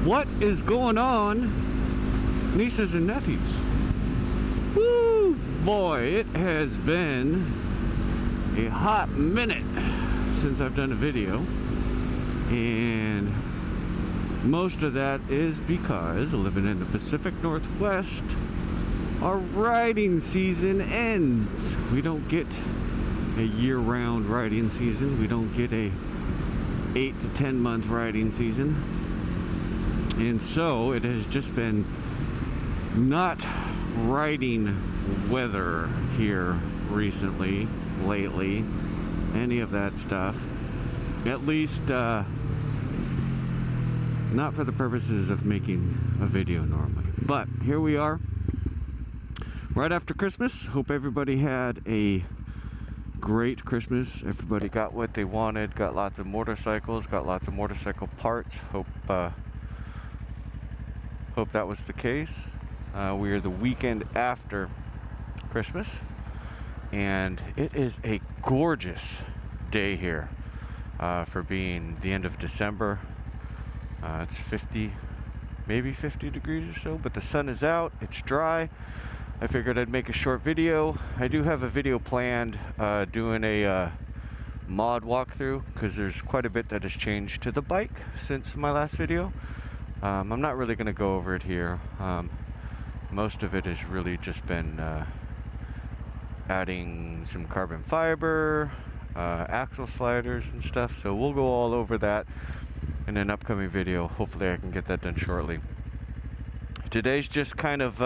What is going on, nieces and nephews? Woo, boy, it has been a hot minute since I've done a video, and most of that is because living in the Pacific Northwest, our riding season ends. We don't get a year-round riding season. We don't get a 8 to 10 month riding season. And so it has just been not riding weather here recently, lately, any of that stuff. At least not for the purposes of making a video normally. But here we are, right after Christmas. Hope everybody had a great Christmas. Everybody got what they wanted, got lots of motorcycles, got lots of motorcycle parts. Hope that was the case. We are the weekend after Christmas, and it is a gorgeous day here for being the end of December. It's 50, maybe 50 degrees or so, but the sun is out, it's dry. I figured I'd make a short video. I do have a video planned doing a mod walkthrough, because there's quite a bit that has changed to the bike since my last video. I'm not really going to go over it here. Most of it has really just been adding some carbon fiber, axle sliders and stuff, so we'll go all over that in an upcoming video. Hopefully I can get that done shortly. Today's just kind of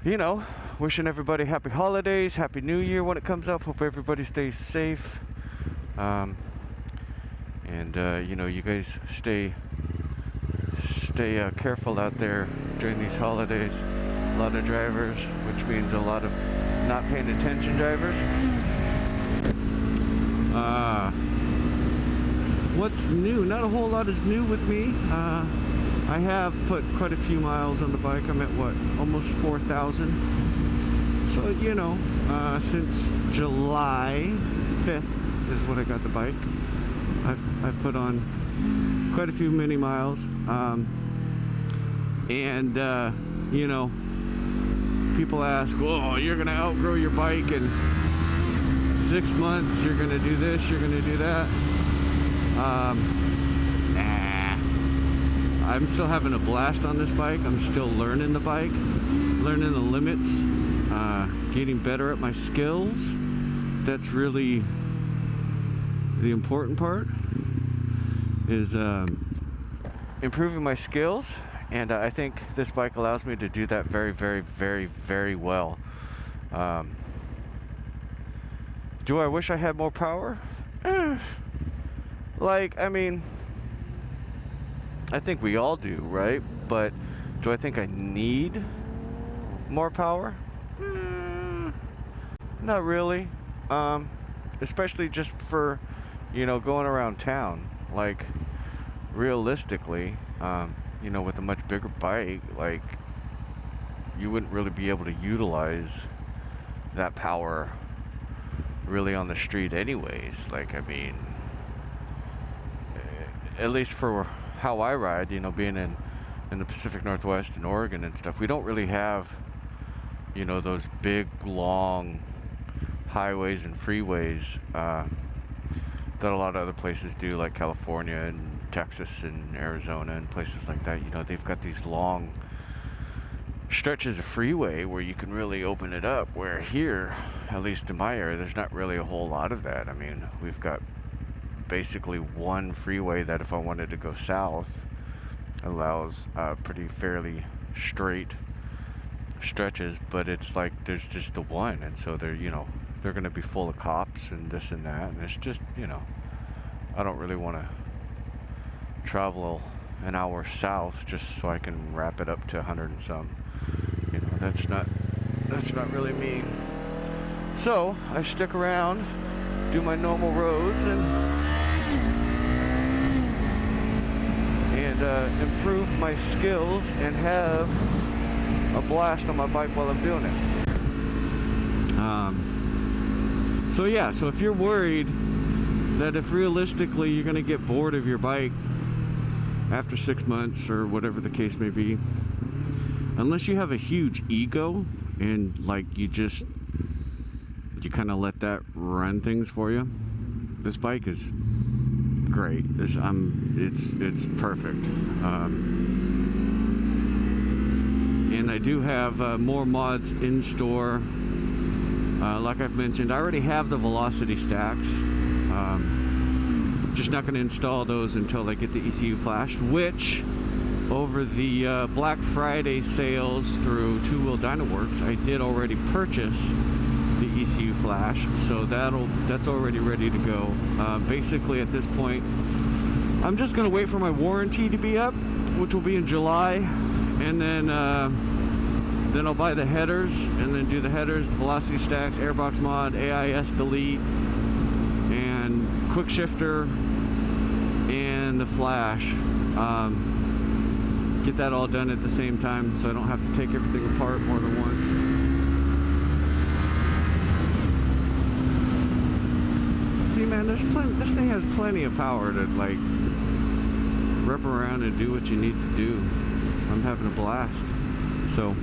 you know, wishing everybody happy holidays, happy new year when it comes up. Hope everybody stays safe, and you know, you guys stay careful out there during these holidays. A lot of drivers, which means a lot of not paying attention drivers. What's new? Not a whole lot is new with me. I have put quite a few miles on the bike. I'm at what, almost 4,000. So, you know, since July 5th is when I got the bike. I've put on quite a few mini miles. You know, people ask, oh, you're gonna outgrow your bike in 6 months, you're gonna do this, you're gonna do that. I'm still having a blast on this bike. I'm still learning the bike, learning the limits, getting better at my skills. That's really the important part, is improving my skills, and I think this bike allows me to do that very, very, very, very well. Do I wish I had more power? Like, I mean, I think we all do, right? But do I think I need more power? Not really. Especially just for, you know, going around town. Like, realistically, you know, with a much bigger bike, like, you wouldn't really be able to utilize that power really on the street anyways. Like, I mean, at least for how I ride, you know, being in the Pacific Northwest and Oregon and stuff, we don't really have, you know, those big, long highways and freeways that a lot of other places do, like California and Texas and Arizona and places like that. You know, they've got these long stretches of freeway where you can really open it up, where here, at least in my area, there's not really a whole lot of that. I mean, we've got basically one freeway that, if I wanted to go south, allows pretty fairly straight stretches, but it's like there's just the one, and so they're, you know, they're going to be full of cops and this and that, and it's just, you know, I don't really want to travel an hour south just so I can wrap it up to 100 and some. You know, that's not really me. So I stick around, do my normal roads, and improve my skills and have a blast on my bike while I'm doing it. So yeah, so if you're worried that if realistically you're going to get bored of your bike after 6 months or whatever the case may be, unless you have a huge ego and like you kind of let that run things for you, this bike is great. It's perfect. And I do have more mods in store. Like I've mentioned, I already have the velocity stacks. Just not going to install those until I get the ECU flashed, which over the Black Friday sales through Two Wheel Dynaworks, I did already purchase the ECU flash, so that's already ready to go. Basically at this point, I'm just going to wait for my warranty to be up, which will be in July, and then I'll buy the headers, and then do the headers, the velocity stacks, airbox mod, AIS delete, and quick shifter, and the flash. Get that all done at the same time, so I don't have to take everything apart more than once. See, man, this thing has plenty of power to like rip around and do what you need to do. I'm having a blast. So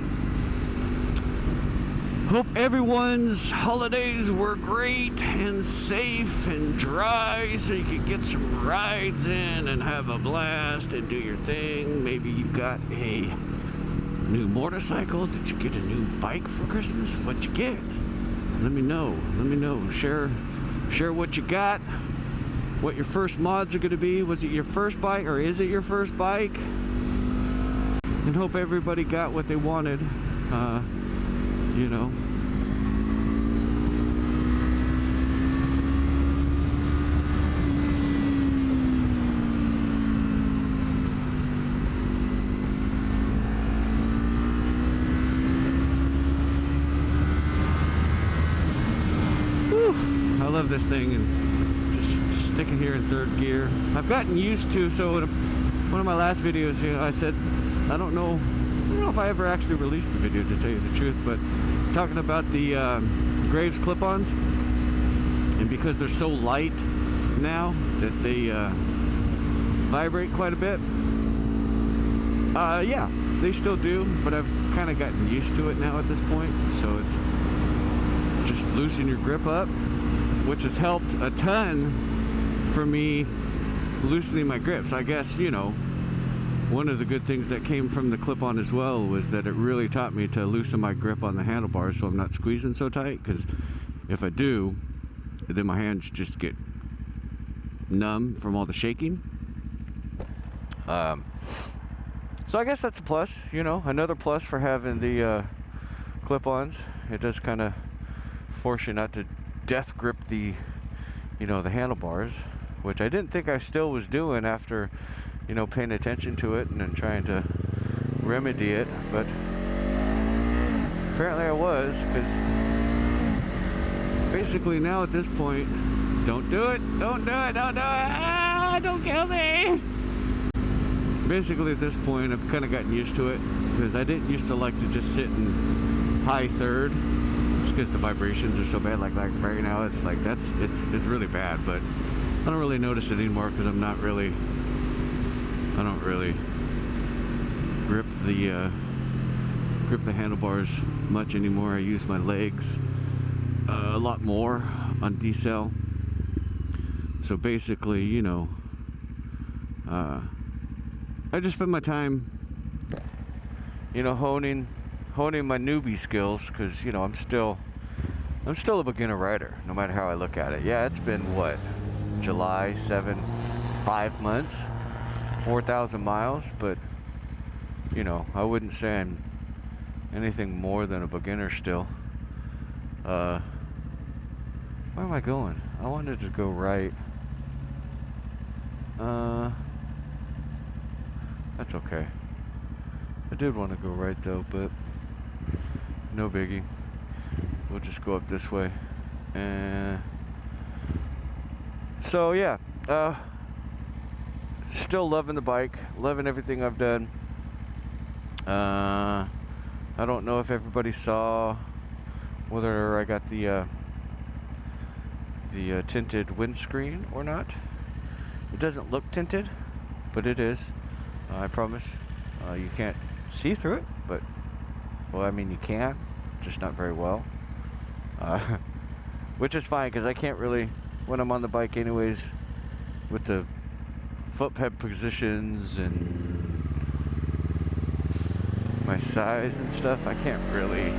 hope everyone's holidays were great and safe and dry, so you could get some rides in and have a blast and do your thing. Maybe you got a new motorcycle. Did you get a new bike for Christmas? What'd you get? Let me know. Let me know. Share what you got, what your first mods are going to be. Was it your first bike, or is it your first bike? And hope everybody got what they wanted. You know. Whew, I love this thing, and just sticking here in third gear. I've gotten used to, so in one of my last videos, you know, I said, I don't know if I ever actually released the video, to tell you the truth, but talking about the Graves clip-ons, and because they're so light now that they vibrate quite a bit. Yeah, they still do, but I've kind of gotten used to it now at this point, so it's just loosen your grip up, which has helped a ton for me loosening my grips. I guess, you know, one of the good things that came from the clip-on as well was that it really taught me to loosen my grip on the handlebars, so I'm not squeezing so tight, because if I do, then my hands just get numb from all the shaking. So I guess that's a plus, you know, another plus for having the clip-ons. It does kind of force you not to death grip the, you know, the handlebars, which I didn't think I still was doing after, you know, paying attention to it and then trying to remedy it, but apparently I was, because basically now at this point, don't do it, don't do it, don't do it, ah, don't kill me. Basically at this point, I've kind of gotten used to it, because I didn't used to like to just sit in high third, just because the vibrations are so bad. Like right now, it's like it's really bad, but I don't really notice it anymore, because I don't really grip the handlebars much anymore. I use my legs a lot more on decel. So basically, you know, I just spend my time, you know, honing my newbie skills, because, you know, I'm still a beginner rider, no matter how I look at it. Yeah, it's been what, July 7, 5 months, 4,000 miles, but, you know, I wouldn't say I'm anything more than a beginner still. Where am I going? I wanted to go right. That's okay. I did want to go right though, but no biggie. We'll just go up this way. And so yeah, still loving the bike, loving everything I've done. I don't know if everybody saw whether I got the tinted windscreen or not. It doesn't look tinted, but it is. I promise. You can't see through it, but, well, I mean, you can, just not very well. Which is fine, because I can't really, when I'm on the bike anyways, with the Footpeg positions and my size and stuff, I can't really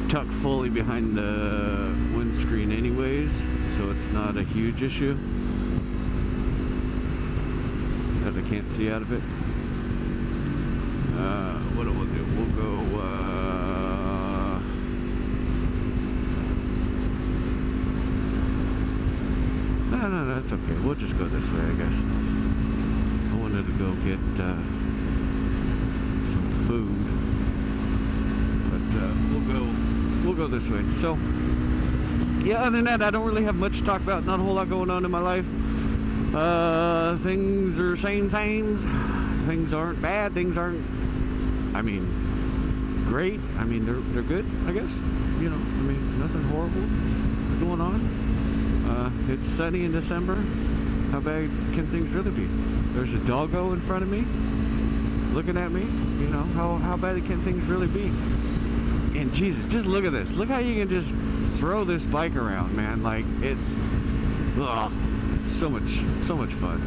tuck fully behind the windscreen anyways, so it's not a huge issue that I can't see out of it. What we'll do, we'll go, no, that's okay. We'll just go this way, I guess. I wanted to go get some food, but we'll go this way. So, yeah, other than that, I don't really have much to talk about. Not a whole lot going on in my life. Things are same. Things aren't bad. Things aren't, I mean, great. I mean, they're good, I guess. You know, I mean, nothing horrible going on. It's sunny in December. How bad can things really be? There's a doggo in front of me, looking at me. You know, how bad can things really be? And Jesus, just look at this. Look how you can just throw this bike around, man. Like, it's, ugh, so much fun.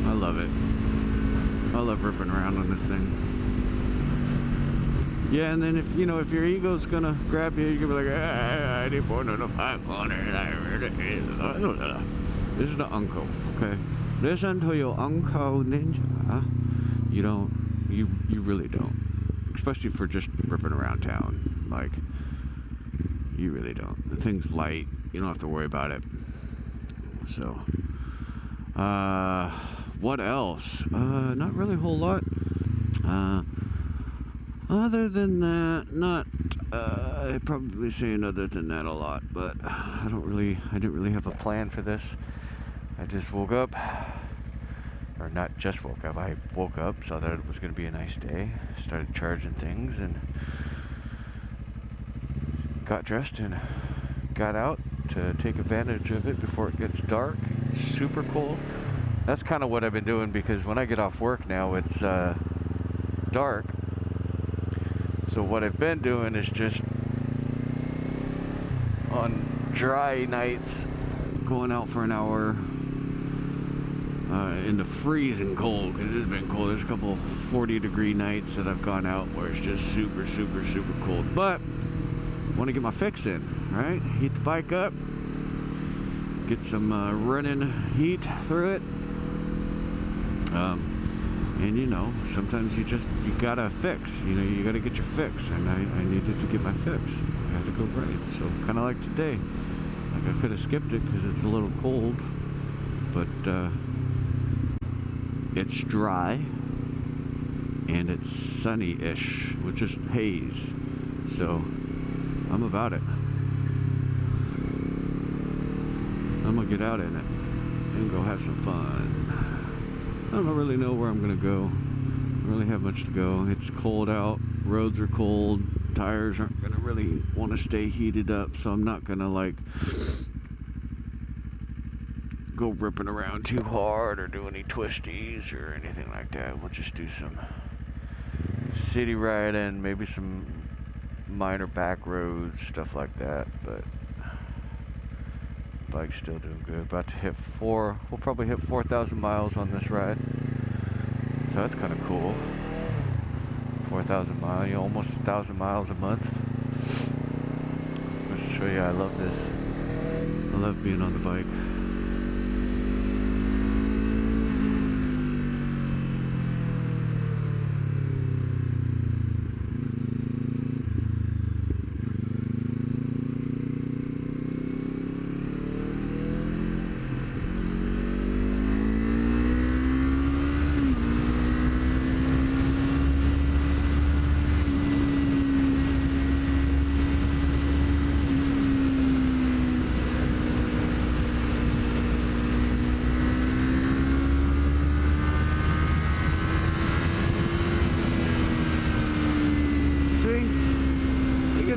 I love it. I love ripping around on this thing. Yeah, and then if your ego's gonna grab you, you're gonna be like, I need more than a 5 corner. This is the uncle, okay? Listen to your uncle, ninja. You really don't. Especially for just ripping around town. Like, you really don't. The thing's light. You don't have to worry about it. So, what else? Not really a whole lot. Other than that, I'd probably saying other than that a lot, but I didn't really have a plan for this. I just woke up, or not just woke up, I woke up, saw that it was going to be a nice day, started charging things, and got dressed and got out to take advantage of it before it gets dark. It's super cold. That's kind of what I've been doing, because when I get off work now, it's dark. So what I've been doing is just on dry nights going out for an hour in the freezing cold, because it's been cold. There's a couple 40-degree nights that I've gone out where it's just super cold. But I want to get my fix in, right? Heat the bike up, get some running heat through it. And sometimes you gotta fix, you gotta get your fix, and I needed to get my fix. I had to go ride. So kind of like today, like I could have skipped it because it's a little cold, but it's dry and it's sunny-ish with just haze. So I'm about it. I'm gonna get out in it and go have some fun. I don't really know where I'm gonna go. I don't really have much to go. It's cold out, roads are cold, tires aren't gonna really want to stay heated up, so I'm not gonna like go ripping around too hard or do any twisties or anything like that. We'll just do some city riding, maybe some minor back roads, stuff like that, but bike's still doing good. About to hit we'll probably hit 4,000 miles on this ride, so that's kind of cool. 4,000 miles, almost 1,000 miles a month. Just to show you, I love this. I love being on the bike.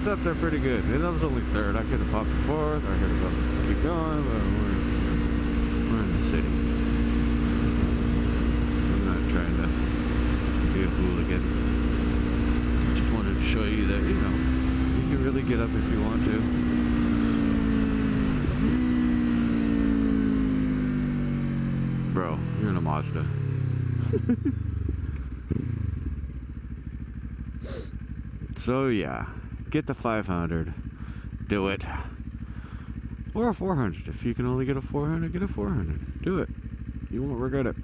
Up there pretty good. And that was only third. I could have popped to fourth. I could have keep going, but we're in the city. totally get up if you want to. Bro, you're in a Mazda. So yeah, get the 500. Do it. Or a 400. If you can only get a 400, get a 400. Do it. You won't regret it.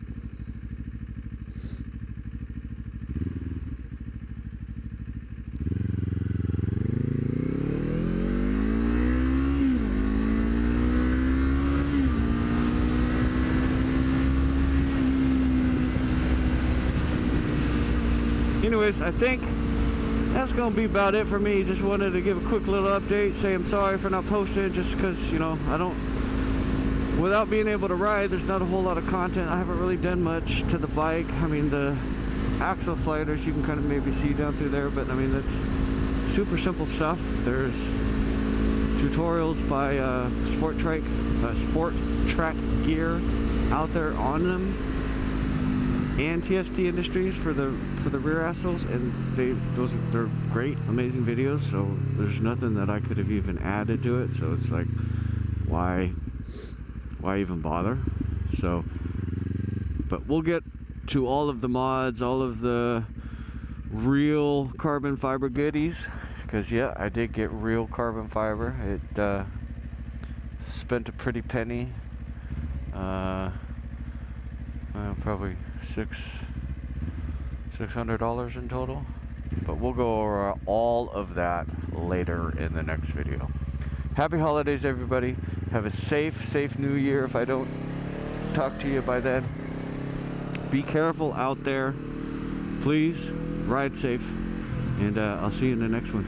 Anyways, I think that's gonna be about it for me. Just wanted to give a quick little update, say I'm sorry for not posting, just because, you know, without being able to ride, there's not a whole lot of content. I haven't really done much to the bike. I mean, the axle sliders you can kind of maybe see down through there, but I mean, that's super simple stuff. There's tutorials by Sport Track Gear out there on them, and TST Industries for the rear axles, and they're great, amazing videos. So there's nothing that I could have even added to it. So it's like, why even bother? So, but we'll get to all of the mods, all of the real carbon fiber goodies, because yeah, I did get real carbon fiber. It spent a pretty penny, probably $600 in total, but we'll go over all of that later in the next video. Happy holidays, everybody. Have a safe new year if I don't talk to you by then. Be careful out there, please. Ride safe, and I'll see you in the next one.